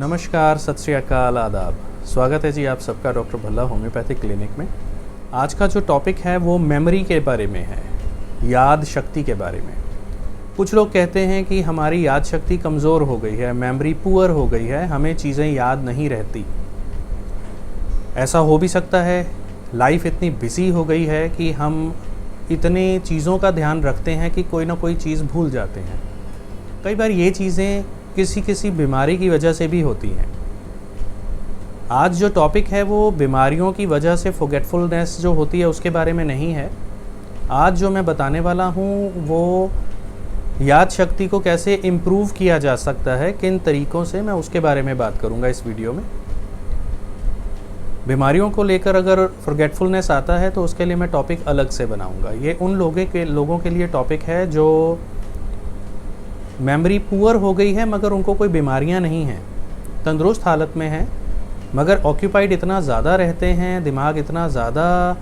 नमस्कार, सत श्री अकाल, आदाब। स्वागत है जी आप सबका डॉक्टर भल्ला होम्योपैथिक क्लिनिक में। आज का जो टॉपिक है वो मेमोरी के बारे में है, याद शक्ति के बारे में। कुछ लोग कहते हैं कि हमारी याद शक्ति कमज़ोर हो गई है, मेमोरी पुअर हो गई है, हमें चीज़ें याद नहीं रहती। ऐसा हो भी सकता है, लाइफ इतनी बिजी हो गई है कि हम इतने चीज़ों का ध्यान रखते हैं कि कोई ना कोई चीज़ भूल जाते हैं। कई बार ये चीज़ें किसी बीमारी की वजह से भी होती हैं। आज जो टॉपिक है वो बीमारियों की वजह से फॉरगेटफुलनेस जो होती है उसके बारे में नहीं है। आज जो मैं बताने वाला हूँ वो याद शक्ति को कैसे इम्प्रूव किया जा सकता है, किन तरीक़ों से, मैं उसके बारे में बात करूँगा इस वीडियो में। बीमारियों को लेकर अगर फॉरगेटफुलनेस आता है तो उसके लिए मैं टॉपिक अलग से बनाऊँगा। ये उन लोगों के लिए टॉपिक है जो मेमोरी पुअर हो गई है मगर उनको कोई बीमारियां नहीं हैं, तंदुरुस्त हालत में हैं, मगर ऑक्यूपाइड इतना ज़्यादा रहते हैं, दिमाग इतना ज़्यादा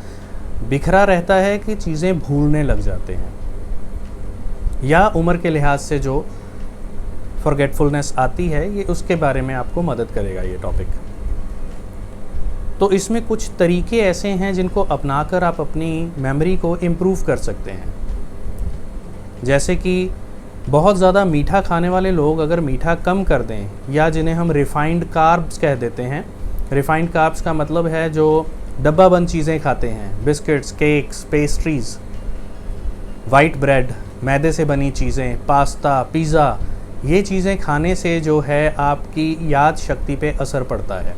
बिखरा रहता है कि चीज़ें भूलने लग जाते हैं, या उम्र के लिहाज से जो फॉरगेटफुलनेस आती है ये उसके बारे में आपको मदद करेगा ये टॉपिक। तो इसमें कुछ तरीके ऐसे हैं जिनको अपनाकर आप अपनी मेमोरी को इम्प्रूव कर सकते हैं। जैसे कि बहुत ज़्यादा मीठा खाने वाले लोग अगर मीठा कम कर दें, या जिन्हें हम रिफ़ाइंड कार्ब्स कह देते हैं। रिफ़ाइंड कार्ब्स का मतलब है जो डब्बा बंद चीज़ें खाते हैं, biscuits, cakes, pastries, white bread, मैदे से बनी चीज़ें, पास्ता, पिज़्ज़ा, ये चीज़ें खाने से जो है आपकी याद शक्ति पे असर पड़ता है,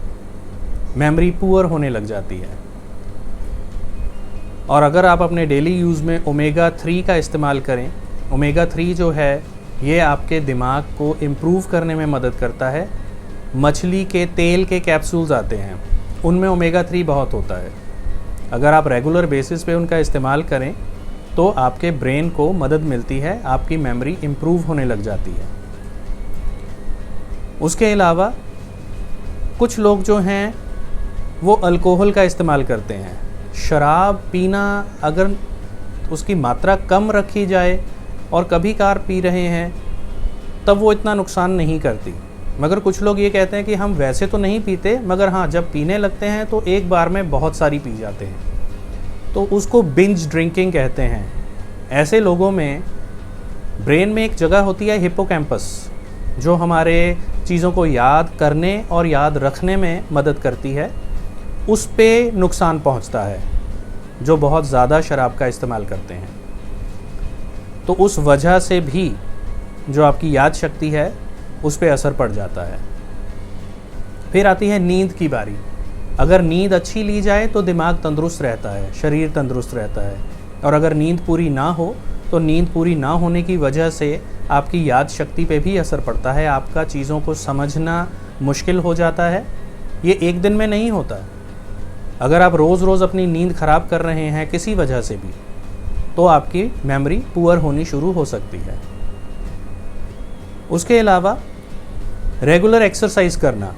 मेमोरी पुअर होने लग जाती है। और अगर आप अपने डेली यूज़ में ओमेगा 3 का इस्तेमाल करें, ओमेगा 3 जो है ये आपके दिमाग को इम्प्रूव करने में मदद करता है। मछली के तेल के कैप्सूल्स आते हैं, उनमें ओमेगा 3 बहुत होता है। अगर आप रेगुलर बेसिस पे उनका इस्तेमाल करें तो आपके ब्रेन को मदद मिलती है, आपकी मेमोरी इम्प्रूव होने लग जाती है। उसके अलावा कुछ लोग जो हैं वो अल्कोहल का इस्तेमाल करते हैं। शराब पीना अगर उसकी मात्रा कम रखी जाए और कभी कभार पी रहे हैं तब वो इतना नुकसान नहीं करती, मगर कुछ लोग ये कहते हैं कि हम वैसे तो नहीं पीते, मगर हाँ जब पीने लगते हैं तो एक बार में बहुत सारी पी जाते हैं, तो उसको बिंज ड्रिंकिंग कहते हैं। ऐसे लोगों में ब्रेन में एक जगह होती है हिप्पोकैम्पस, जो हमारे चीज़ों को याद करने और याद रखने में मदद करती है, उस पे नुकसान पहुंचता है जो बहुत ज़्यादा शराब का इस्तेमाल करते हैं। तो उस वजह से भी जो आपकी याद शक्ति है उस पे असर पड़ जाता है। फिर आती है नींद की बारी। अगर नींद अच्छी ली जाए तो दिमाग तंदुरुस्त रहता है, शरीर तंदुरुस्त रहता है, और अगर नींद पूरी ना हो तो नींद पूरी ना होने की वजह से आपकी याद शक्ति पे भी असर पड़ता है, आपका चीज़ों को समझना मुश्किल हो जाता है। ये एक दिन में नहीं होता। अगर आप रोज़ रोज़ अपनी नींद ख़राब कर रहे हैं किसी वजह से भी, तो आपकी मेमोरी पुअर होनी शुरू हो सकती है। उसके अलावा रेगुलर एक्सरसाइज करना।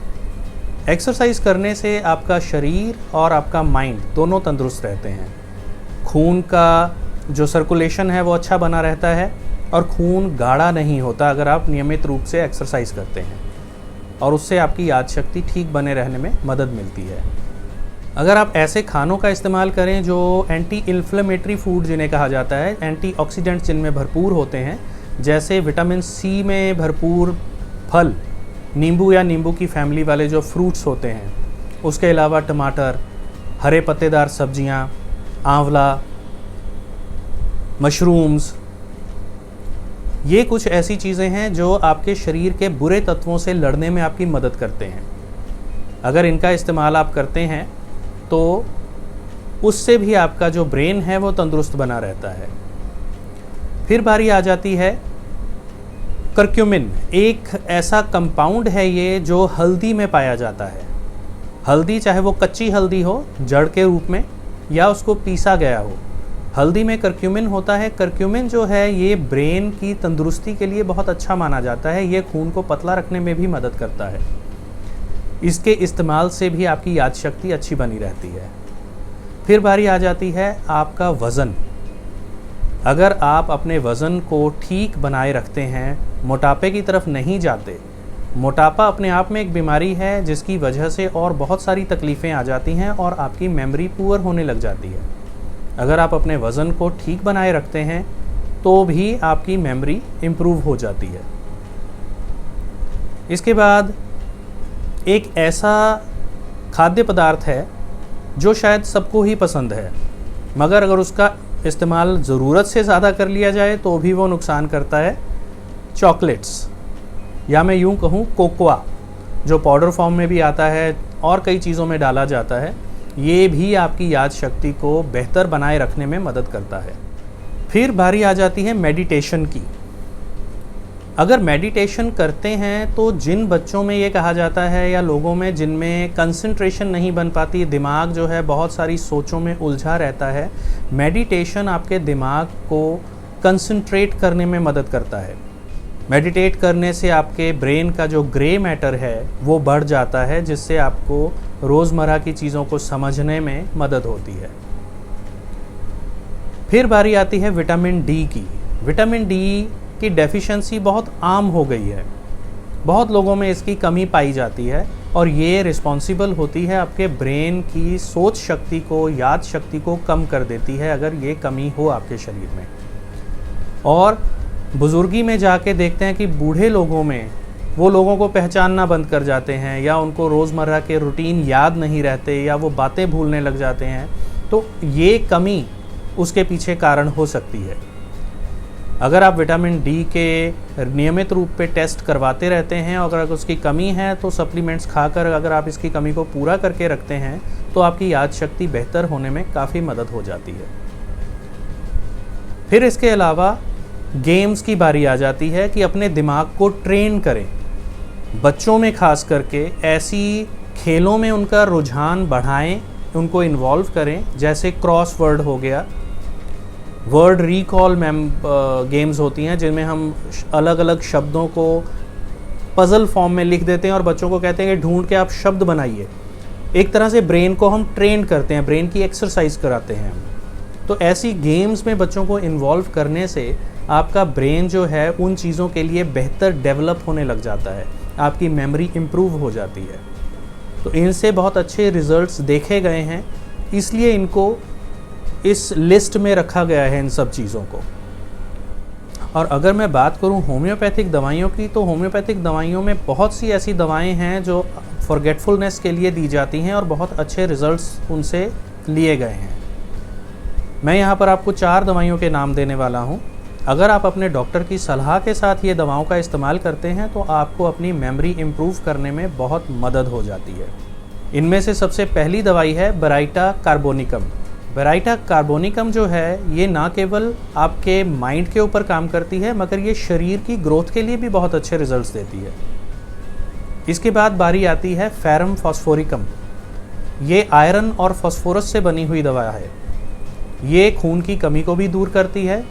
एक्सरसाइज करने से आपका शरीर और आपका माइंड दोनों तंदुरुस्त रहते हैं। खून का जो सर्कुलेशन है वो अच्छा बना रहता है और खून गाढ़ा नहीं होता अगर आप नियमित रूप से एक्सरसाइज करते हैं, और उससे आपकी याद शक्ति ठीक बने रहने में मदद मिलती है। अगर आप ऐसे खानों का इस्तेमाल करें जो एंटी इन्फ्लेमेटरी फूड जिन्हें कहा जाता है, एंटीऑक्सीडेंट्स जिनमें भरपूर होते हैं, जैसे विटामिन सी में भरपूर फल, नींबू या नींबू की फैमिली वाले जो फ्रूट्स होते हैं, उसके अलावा टमाटर, हरे पत्तेदार सब्जियां, आंवला, मशरूम्स, ये कुछ ऐसी चीज़ें हैं जो आपके शरीर के बुरे तत्वों से लड़ने में आपकी मदद करते हैं। अगर इनका इस्तेमाल आप करते हैं तो उससे भी आपका जो ब्रेन है वो तंदुरुस्त बना रहता है। फिर बारी आ जाती है करक्यूमिन। एक ऐसा कंपाउंड है ये जो हल्दी में पाया जाता है। हल्दी, चाहे वो कच्ची हल्दी हो जड़ के रूप में या उसको पीसा गया हो, हल्दी में करक्यूमिन होता है। करक्यूमिन जो है ये ब्रेन की तंदुरुस्ती के लिए बहुत अच्छा माना जाता है। ये खून को पतला रखने में भी मदद करता है। इसके इस्तेमाल से भी आपकी याद शक्ति अच्छी बनी रहती है। फिर बारी आ जाती है आपका वज़न। अगर आप अपने वज़न को ठीक बनाए रखते हैं, मोटापे की तरफ नहीं जाते, मोटापा अपने आप में एक बीमारी है जिसकी वजह से और बहुत सारी तकलीफ़ें आ जाती हैं और आपकी मेमोरी पुअर होने लग जाती है। अगर आप अपने वज़न को ठीक बनाए रखते हैं तो भी आपकी मेमोरी इम्प्रूव हो जाती है। इसके बाद एक ऐसा खाद्य पदार्थ है जो शायद सबको ही पसंद है, मगर अगर उसका इस्तेमाल ज़रूरत से ज़्यादा कर लिया जाए तो भी वो नुकसान करता है। चॉकलेट्स, या मैं यूँ कहूँ कोकोआ, जो पाउडर फॉर्म में भी आता है और कई चीज़ों में डाला जाता है, ये भी आपकी याद शक्ति को बेहतर बनाए रखने में मदद करता है। फिर बारी आ जाती है मेडिटेशन की। अगर मेडिटेशन करते हैं तो जिन बच्चों में ये कहा जाता है या लोगों में जिनमें कंसंट्रेशन नहीं बन पाती, दिमाग जो है बहुत सारी सोचों में उलझा रहता है, मेडिटेशन आपके दिमाग को कंसंट्रेट करने में मदद करता है। मेडिटेट करने से आपके ब्रेन का जो ग्रे मैटर है वो बढ़ जाता है, जिससे आपको रोज़मर्रा की चीज़ों को समझने में मदद होती है। फिर बारी आती है विटामिन डी की। विटामिन डी की डेफिशिएंसी बहुत आम हो गई है, बहुत लोगों में इसकी कमी पाई जाती है और ये रिस्पॉन्सिबल होती है आपके ब्रेन की सोच शक्ति को, याद शक्ति को कम कर देती है अगर ये कमी हो आपके शरीर में। और बुजुर्गी में जाके देखते हैं कि बूढ़े लोगों में वो लोगों को पहचानना बंद कर जाते हैं, या उनको रोज़मर्रा के रूटीन याद नहीं रहते, या वो बातें भूलने लग जाते हैं। तो ये कमी उसके पीछे कारण हो सकती है। अगर आप विटामिन डी के नियमित रूप पे टेस्ट करवाते रहते हैं और अगर उसकी कमी है तो सप्लीमेंट्स खाकर अगर आप इसकी कमी को पूरा करके रखते हैं तो आपकी याद शक्ति बेहतर होने में काफ़ी मदद हो जाती है। फिर इसके अलावा गेम्स की बारी आ जाती है कि अपने दिमाग को ट्रेन करें। बच्चों में खास करके ऐसी खेलों में उनका रुझान बढ़ाएं, उनको इन्वॉल्व करें, जैसे क्रॉसवर्ड हो गया, वर्ड रिकॉल गेम्स होती हैं जिनमें हम अलग अलग शब्दों को पज़ल फॉर्म में लिख देते हैं और बच्चों को कहते हैं कि ढूंढ के आप शब्द बनाइए। एक तरह से ब्रेन को हम ट्रेन करते हैं, ब्रेन की एक्सरसाइज कराते हैं। तो ऐसी गेम्स में बच्चों को इन्वॉल्व करने से आपका ब्रेन जो है उन चीज़ों के लिए बेहतर डेवलप होने लग जाता है, आपकी मेमोरी इम्प्रूव हो जाती है। तो इनसे बहुत अच्छे रिजल्ट्स देखे गए हैं, इसलिए इनको इस लिस्ट में रखा गया है इन सब चीज़ों को। और अगर मैं बात करूं होम्योपैथिक दवाइयों की, तो होम्योपैथिक दवाइयों में बहुत सी ऐसी दवाएं हैं जो फॉरगेटफुलनेस के लिए दी जाती हैं और बहुत अच्छे रिजल्ट्स उनसे लिए गए हैं। मैं यहाँ पर आपको 4 दवाइयों के नाम देने वाला हूँ। अगर आप अपने डॉक्टर की सलाह के साथ ये दवाओं का इस्तेमाल करते हैं तो आपको अपनी मेमोरी इम्प्रूव करने में बहुत मदद हो जाती है। इनमें से सबसे पहली दवाई है बेराइटा कार्बोनिकम। बेराइटा कार्बोनिकम जो है ये ना केवल आपके माइंड के ऊपर काम करती है, मगर ये शरीर की ग्रोथ के लिए भी बहुत अच्छे रिजल्ट्स देती है। इसके बाद बारी आती है फेरम फॉस्फोरिकम। ये आयरन और फास्फोरस से बनी हुई दवा है। ये खून की कमी को भी दूर करती है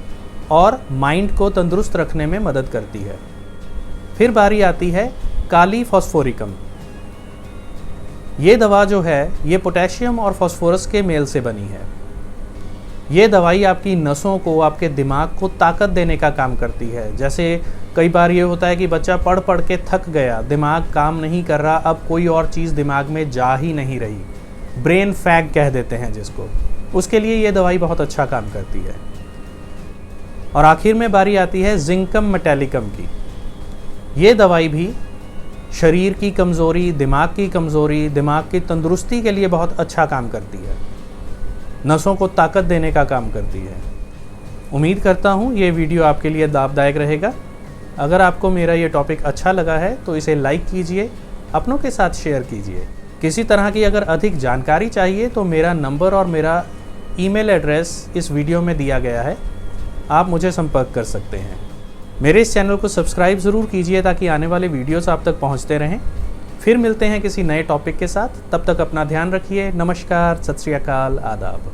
और माइंड को तंदुरुस्त रखने में मदद करती है। फिर बारी आती है काली फॉस्फोरिकम। ये दवा जो है ये पोटेशियम और फास्फोरस के मेल से बनी है। ये दवाई आपकी नसों को, आपके दिमाग को ताकत देने का काम करती है। जैसे कई बार ये होता है कि बच्चा पढ़ पढ़ के थक गया, दिमाग काम नहीं कर रहा, अब कोई और चीज़ दिमाग में जा ही नहीं रही, ब्रेन फैग कह देते हैं जिसको, उसके लिए ये दवाई बहुत अच्छा काम करती है। और आखिर में बारी आती है जिंकम मेटालिकम की। ये दवाई भी शरीर की कमज़ोरी, दिमाग की तंदुरुस्ती के लिए बहुत अच्छा काम करती है, नसों को ताकत देने का काम करती है। उम्मीद करता हूँ ये वीडियो आपके लिए लाभदायक रहेगा। अगर आपको मेरा ये टॉपिक अच्छा लगा है तो इसे लाइक कीजिए, अपनों के साथ शेयर कीजिए। किसी तरह की अगर अधिक जानकारी चाहिए तो मेरा नंबर और मेरा ईमेल एड्रेस इस वीडियो में दिया गया है, आप मुझे संपर्क कर सकते हैं। मेरे इस चैनल को सब्सक्राइब ज़रूर कीजिए ताकि आने वाले वीडियोस आप तक पहुंचते रहें। फिर मिलते हैं किसी नए टॉपिक के साथ, तब तक अपना ध्यान रखिए। नमस्कार, सत श्री अकाल, आदाब।